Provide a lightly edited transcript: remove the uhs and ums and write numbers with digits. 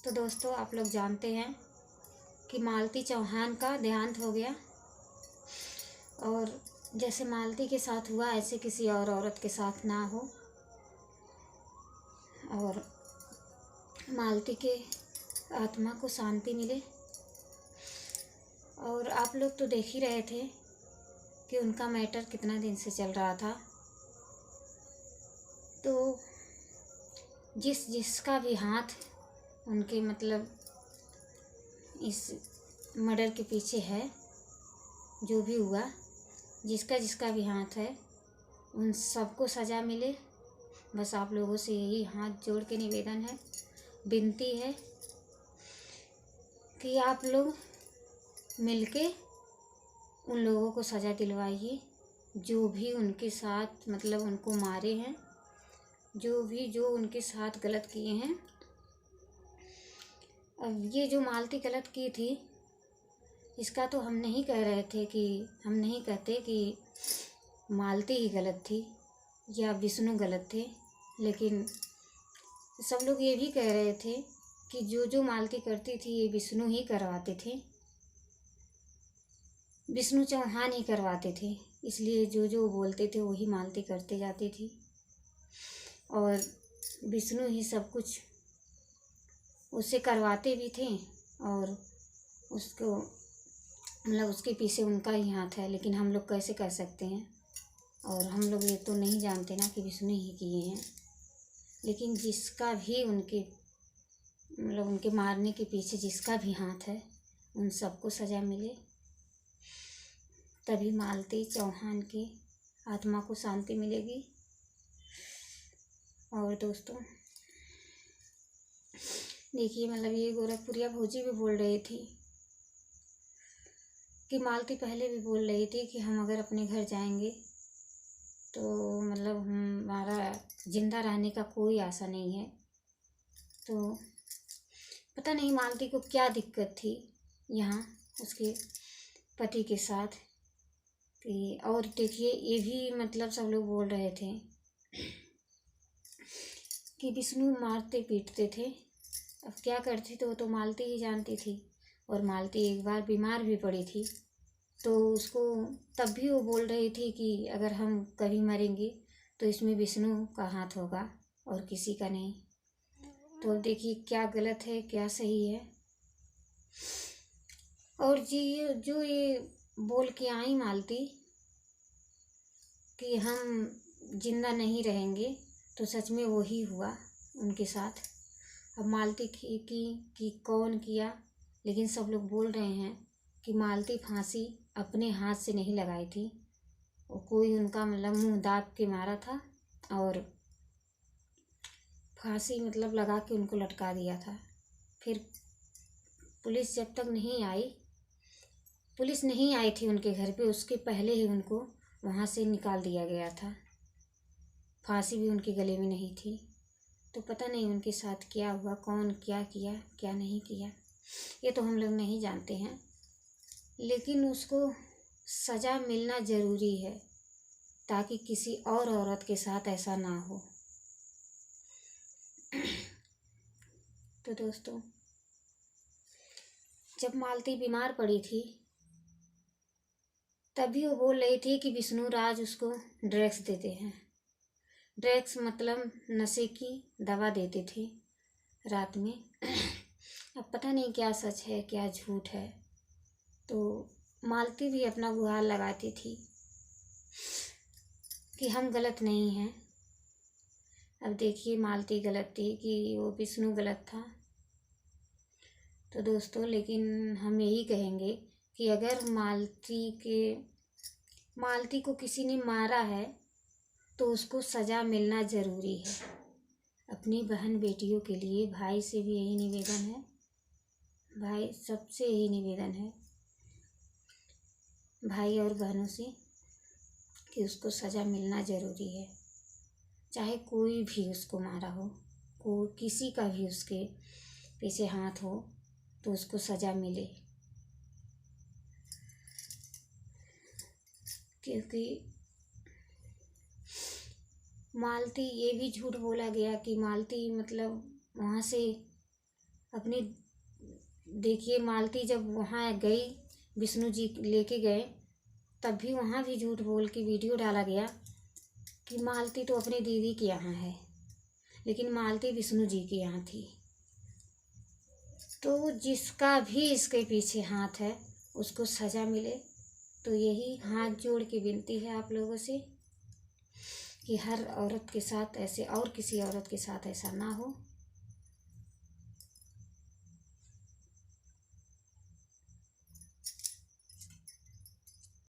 तो दोस्तों, आप लोग जानते हैं कि मालती चौहान का देहांत हो गया। और जैसे मालती के साथ हुआ ऐसे किसी और औरत के साथ ना हो, और मालती के आत्मा को शांति मिले। और आप लोग तो देख ही रहे थे कि उनका मैटर कितना दिन से चल रहा था। तो जिसका भी हाथ उनके मतलब इस मर्डर के पीछे है, जो भी हुआ, जिसका भी हाथ है, उन सबको सज़ा मिले। बस आप लोगों से यही हाथ जोड़ के निवेदन है, विनती है कि आप लोग मिलके उन लोगों को सज़ा दिलवाइए जो भी उनके साथ मतलब उनको मारे हैं, जो उनके साथ गलत किए हैं। अब ये जो मालती गलत की थी, इसका तो हम नहीं कहते कि मालती ही गलत थी या विष्णु गलत थे, लेकिन सब लोग ये भी कह रहे थे कि जो मालती करती थी ये विष्णु ही करवाते थे, विष्णु चौहान ही करवाते थे। इसलिए जो बोलते थे वही मालती करते जाती थी और विष्णु ही सब कुछ उससे करवाते भी थे। और उसको मतलब उसके पीछे उनका ही हाथ है, लेकिन हम लोग कैसे कह सकते हैं। और हम लोग ये तो नहीं जानते ना कि विष्णु ही किए हैं। लेकिन जिसका भी उनके मतलब उनके मारने के पीछे जिसका भी हाथ है, उन सबको सज़ा मिले, तभी मालती चौहान की आत्मा को शांति मिलेगी। और दोस्तों देखिए, मतलब ये गोरखपुरिया भौजी भी बोल रही थी कि मालती पहले भी बोल रही थी कि हम अगर अपने घर जाएंगे तो मतलब हमारा जिंदा रहने का कोई आशा नहीं है। तो पता नहीं मालती को क्या दिक्कत थी यहाँ उसके पति के साथ कि। और देखिए, ये भी मतलब सब लोग बोल रहे थे कि विष्णु मारते पीटते थे। अब क्या करती तो मालती ही जानती थी। और मालती एक बार बीमार भी पड़ी थी, तो उसको तब भी वो बोल रही थी कि अगर हम कभी मरेंगे तो इसमें विष्णु का हाथ होगा और किसी का नहीं। तो देखिए क्या गलत है क्या सही है। और जो ये बोल के आई मालती कि हम जिंदा नहीं रहेंगे, तो सच में वही हुआ उनके साथ। अब मालती की कौन किया, लेकिन सब लोग बोल रहे हैं कि मालती फांसी अपने हाथ से नहीं लगाई थी। वो कोई उनका मतलब मुंह दाब के मारा था और फांसी मतलब लगा के उनको लटका दिया था। फिर पुलिस जब तक नहीं आई, पुलिस नहीं आई थी उनके घर पे, उसके पहले ही उनको वहाँ से निकाल दिया गया था। फांसी भी उनके गले में नहीं थी। तो पता नहीं उनके साथ क्या हुआ, कौन क्या किया क्या नहीं किया, ये तो हम लोग नहीं जानते हैं। लेकिन उसको सज़ा मिलना ज़रूरी है ताकि किसी और औरत के साथ ऐसा ना हो। तो दोस्तों, जब मालती बीमार पड़ी थी तभी वो बोल रही थी कि विष्णु राज उसको ड्रग्स देते हैं। ड्रग्स मतलब नशे की दवा देते थे रात में। अब पता नहीं क्या सच है क्या झूठ है। तो मालती भी अपना गुहार लगाती थी कि हम गलत नहीं हैं। अब देखिए मालती गलत थी कि वो विष्णु गलत था। तो दोस्तों, लेकिन हम यही कहेंगे कि अगर मालती को किसी ने मारा है तो उसको सज़ा मिलना ज़रूरी है। अपनी बहन बेटियों के लिए भाई से भी यही निवेदन है, भाई सबसे यही निवेदन है, भाई और बहनों से, कि उसको सज़ा मिलना ज़रूरी है। चाहे कोई भी उसको मारा हो, किसी का भी उसके पीछे हाथ हो, तो उसको सज़ा मिले। क्योंकि मालती, ये भी झूठ बोला गया कि मालती मतलब वहाँ से अपनी, देखिए मालती जब वहाँ गई, विष्णु जी लेके गए, तब भी वहाँ भी झूठ बोल के वीडियो डाला गया कि मालती तो अपनी दीदी के यहाँ है, लेकिन मालती विष्णु जी के यहाँ थी। तो जिसका भी इसके पीछे हाथ है उसको सज़ा मिले। तो यही हाथ जोड़ के विनती है आप लोगों से कि हर औरत के साथ ऐसे और किसी औरत के साथ ऐसा ना हो।